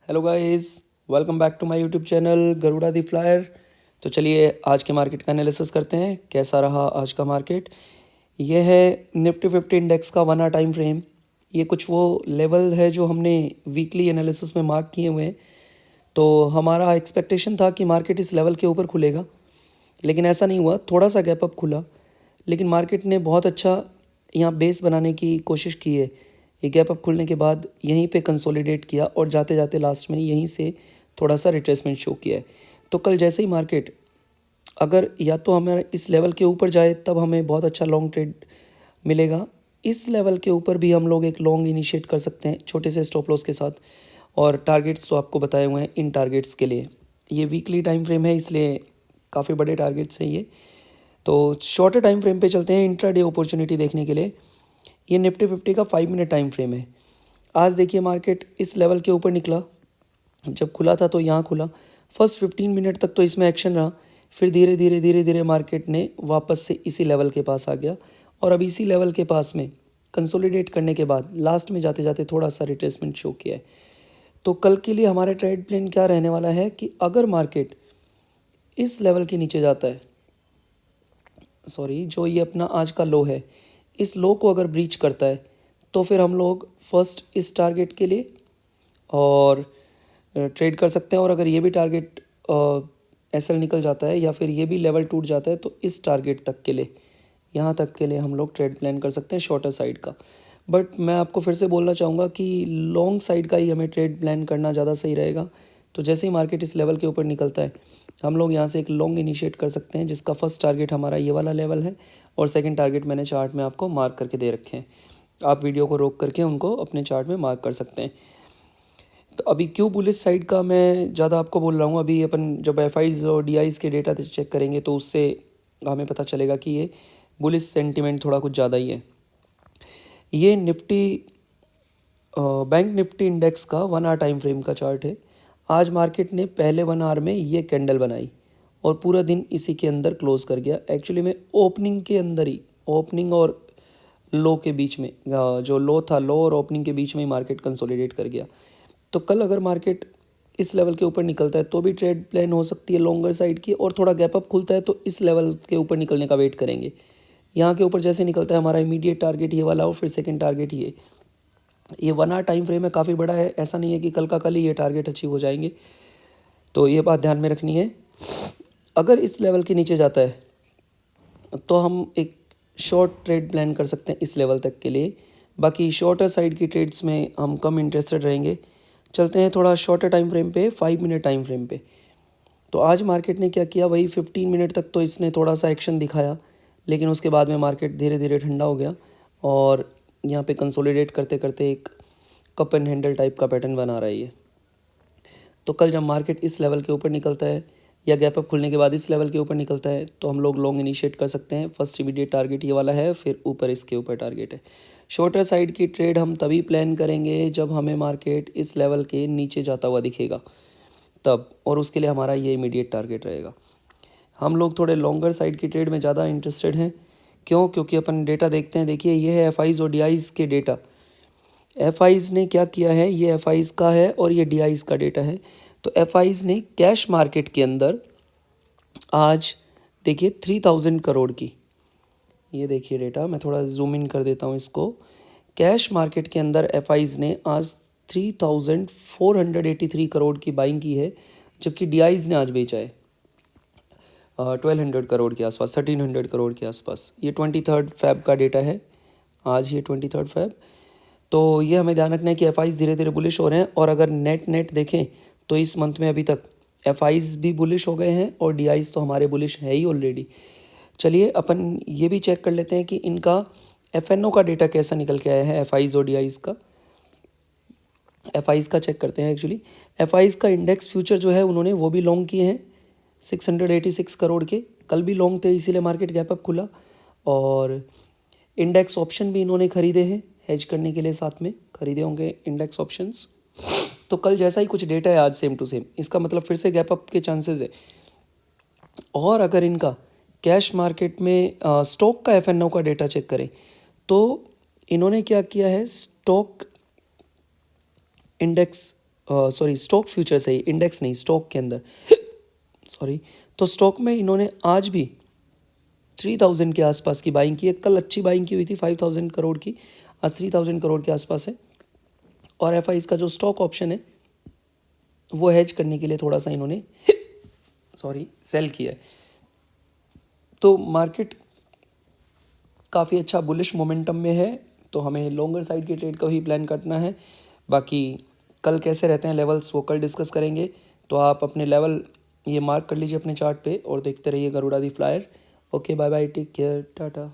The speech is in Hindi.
Hello guys, welcome back to my YouTube channel Garuda the flyer. तो चलिए आज के मार्केट का एनालिसिस करते हैं। कैसा रहा आज का मार्केट। ये है निफ्टी 50 इंडेक्स का 1 आवर टाइम फ्रेम। ये कुछ वो लेवल है जो हमने वीकली एनालिसिस में मार्क किए हुए हैं। तो हमारा एक्सपेक्टेशन था कि मार्केट इस लेवल के ऊपर खुलेगा, लेकिन ऐसा नहीं हुआ। थोड़ा सा गैप अप खुला, लेकिन मार्केट ने बहुत अच्छा यहाँ बेस बनाने की कोशिश की है। ये गैप अप खुलने के बाद यहीं पे कंसोलिडेट किया और जाते जाते लास्ट में यहीं से थोड़ा सा रिट्रेसमेंट शो किया है। तो कल जैसे ही मार्केट अगर या तो हमें इस लेवल के ऊपर जाए तब हमें बहुत अच्छा लॉन्ग ट्रेड मिलेगा। इस लेवल के ऊपर भी हम लोग एक लॉन्ग इनिशिएट कर सकते हैं छोटे से स्टॉप लॉस के साथ। और टारगेट्स तो आपको बताए हुए हैं। इन टारगेट्स के लिए ये वीकली टाइम फ्रेम है, इसलिए काफ़ी बड़े टारगेट्स हैं ये। तो शॉर्टर टाइम फ्रेम पे चलते हैं इंट्राडे अपॉर्चुनिटी देखने के लिए। ये निफ्टी 50 का 5 मिनट टाइम फ्रेम है। आज देखिए मार्केट इस लेवल के ऊपर निकला। जब खुला था तो यहाँ खुला। फर्स्ट 15 मिनट तक तो इसमें एक्शन रहा, फिर धीरे धीरे मार्केट ने वापस से इसी लेवल के पास आ गया और अब इसी लेवल के पास में कंसोलिडेट करने के बाद लास्ट में जाते जाते थोड़ा सा रिट्रेसमेंट शो किया है। तो कल के लिए हमारा ट्रेड प्लान क्या रहने वाला है कि अगर मार्केट इस लेवल के नीचे जाता है, जो ये अपना आज का लो है, इस लो को अगर ब्रीच करता है तो फिर हम लोग फर्स्ट इस टारगेट के लिए और ट्रेड कर सकते हैं। और अगर ये भी टारगेट एसएल निकल जाता है या फिर ये भी लेवल टूट जाता है तो इस टारगेट तक के लिए, यहाँ तक के लिए हम लोग ट्रेड प्लान कर सकते हैं शॉर्टर साइड का। बट मैं आपको फिर से बोलना चाहूँगा कि लॉन्ग साइड का ही हमें ट्रेड प्लान करना ज़्यादा सही रहेगा। तो जैसे ही मार्केट इस लेवल के ऊपर निकलता है हम लोग यहाँ से एक लॉन्ग इनिशिएट कर सकते हैं, जिसका फर्स्ट टारगेट हमारा ये वाला लेवल है और सेकंड टारगेट मैंने चार्ट में आपको मार्क करके दे रखे हैं। आप वीडियो को रोक करके उनको अपने चार्ट में मार्क कर सकते हैं। तो अभी क्यों बुलिश साइड का मैं ज़्यादा आपको बोल रहा हूँ, अभी अपन जब एफआईज और डीआईज के डेटा चेक करेंगे तो उससे हमें पता चलेगा कि ये बुलिश सेंटिमेंट थोड़ा कुछ ज़्यादा ही है। ये निफ्टी बैंक निफ्टी इंडेक्स का 1 आवर टाइम फ्रेम का चार्ट है। आज मार्केट ने पहले 1 आवर में ये कैंडल बनाई और पूरा दिन इसी के अंदर क्लोज कर गया। एक्चुअली में ओपनिंग के अंदर ही, ओपनिंग और लो के बीच में, जो लो था, लो और ओपनिंग के बीच में ही मार्केट कंसोलिडेट कर गया। तो कल अगर मार्केट इस लेवल के ऊपर निकलता है तो भी ट्रेड प्लान हो सकती है लॉन्गर साइड की, और थोड़ा गैप अप खुलता है तो इस लेवल के ऊपर निकलने का वेट करेंगे। यहाँ के ऊपर जैसे निकलता है हमारा इमीडिएट टारगेट ये वाला और फिर सेकंड टारगेट ये 1 आवर टाइम फ्रेम है, काफ़ी बड़ा है। ऐसा नहीं है कि कल का कल ही ये टारगेट अचीव हो जाएंगे, तो ये बात ध्यान में रखनी है। अगर इस लेवल के नीचे जाता है तो हम एक शॉर्ट ट्रेड प्लान कर सकते हैं इस लेवल तक के लिए। बाकी शॉर्टर साइड की ट्रेड्स में हम कम इंटरेस्टेड रहेंगे। चलते हैं थोड़ा शॉर्टर टाइम फ्रेम पे, 5 मिनट टाइम फ्रेम पे। तो आज मार्केट ने क्या किया, वही 15 मिनट तक तो इसने थोड़ा सा एक्शन दिखाया, लेकिन उसके बाद में मार्केट धीरे धीरे ठंडा हो गया और यहाँ पे कंसोलिडेट करते करते एक कप एंड हैंडल टाइप का पैटर्न बना रहा है ये। तो कल जब मार्केट इस लेवल के ऊपर निकलता है या गैप अप खुलने के बाद इस लेवल के ऊपर निकलता है तो हम लोग लॉन्ग इनिशिएट कर सकते हैं। फर्स्ट इमीडिएट टारगेट ये वाला है, फिर ऊपर इसके ऊपर टारगेट है। शॉर्टर साइड की ट्रेड हम तभी प्लान करेंगे जब हमें मार्केट इस लेवल के नीचे जाता हुआ दिखेगा तब, और उसके लिए हमारा ये इमीडिएट टारगेट रहेगा। हम लोग थोड़े लॉन्गर साइड की ट्रेड में ज़्यादा इंटरेस्टेड हैं। क्यों? क्योंकि अपन डेटा देखते हैं। देखिए ये है एफआईज और डीआईज के डेटा। एफआईज ने क्या किया है, ये एफआईज का है और ये डीआईज का डेटा है। तो एफआईज ने कैश मार्केट के अंदर आज देखिए 3000 करोड़ की, ये देखिए डेटा, मैं थोड़ा जूम इन कर देता हूँ इसको। कैश मार्केट के अंदर एफआईज ने आज 3483 करोड़ की बाइंग की है, जबकि डीआईज ने आज बेचा है 1200 करोड़ के आसपास, 1300 करोड़ के आसपास। ये 23 फेब का डेटा है, आज ये 23 फेब। तो ये हमें ध्यान रखना है कि एफआईज धीरे धीरे बुलिश हो रहे हैं। और अगर नेट देखें तो इस मंथ में अभी तक एफआईज भी बुलिश हो गए हैं और डीआईज तो हमारे बुलिश है ही ऑलरेडी। चलिए अपन ये भी चेक कर लेते हैं कि इनका एफएनओ का डेटा कैसा निकल के आया है। एफआईज और डीआईज का, एफआईज का चेक करते हैं। एक्चुअली एफआईज का इंडेक्स फ्यूचर जो है उन्होंने वो भी लॉन्ग किए हैं 686 करोड़ के। कल भी लॉन्ग थे, इसीलिए मार्केट गैप अप खुला। और इंडेक्स ऑप्शन भी इन्होंने खरीदे हैं हेज करने के लिए, साथ में खरीदे होंगे इंडेक्स ऑप्शंस। तो कल जैसा ही कुछ डेटा है आज सेम टू सेम, इसका मतलब फिर से गैप अप के चांसेस है। और अगर इनका कैश मार्केट में स्टॉक का एफएनओ का डेटा चेक करें तो इन्होंने क्या किया है, stock index sorry stock futures है, इंडेक्स नहीं, स्टॉक के अंदर सॉरी। तो स्टॉक में इन्होंने आज भी 3000 के आसपास की बाइंग की है। कल अच्छी बाइंग की हुई थी 5000 करोड़ की, आज 3000 करोड़ के आसपास है। और एफ का जो स्टॉक ऑप्शन है वो हेज करने के लिए थोड़ा सा इन्होंने सॉरी सेल किया है। तो मार्केट काफ़ी अच्छा बुलिश मोमेंटम में है, तो हमें लॉन्गर साइड के ट्रेड का ही प्लान करना है। बाकी कल कैसे रहते हैं लेवल्स वो कल डिस्कस करेंगे। तो आप अपने लेवल ये मार्क कर लीजिए अपने चार्ट पे और देखते रहिए Garuda the flyer. Okay bye bye, take care, Tata.